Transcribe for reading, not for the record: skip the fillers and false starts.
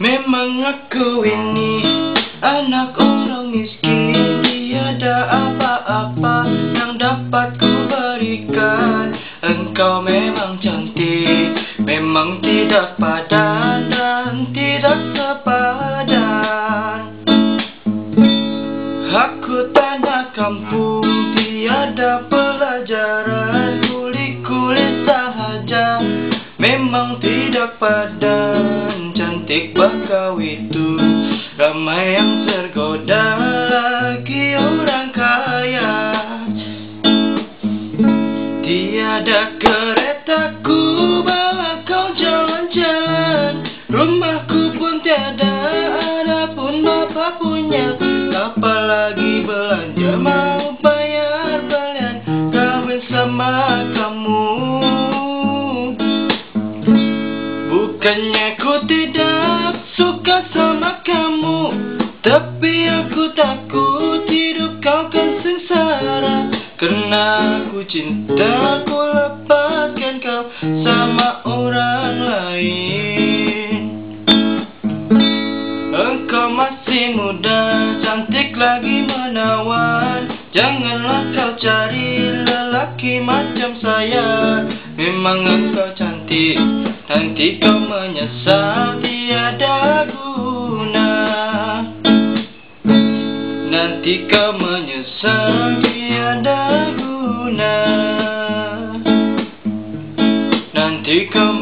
Memang aku ini anak orang miskin, tiada apa-apa yang dapat ku berikan. Engkau memang cantik, memang tidak padan dan tidak sepadan. Aku tanah kampung, tiada pelajaran, kulit-kulit sahaja, memang tidak padan. Cantik bakau itu, ramai yang tergoda, lagi orang kaya. Tiada keretaku bawa kau jalan-jalan, rumahku pun tiada, ada pun bapa punya. Apalagi belanja, mau bayar belian, kawin sama kamu. Bukannya ku tidak suka sama kamu, tapi aku takut hidup kau kan sengsara. Karena aku cinta, ku lepaskan kau sama orang lain. Engkau masih muda, cantik lagi menawan, janganlah kau cari lelaki macam saya. Memang engkau cantik, nanti kau menyesal tiada guna. Nanti kau menyesal tiada guna. Nanti kau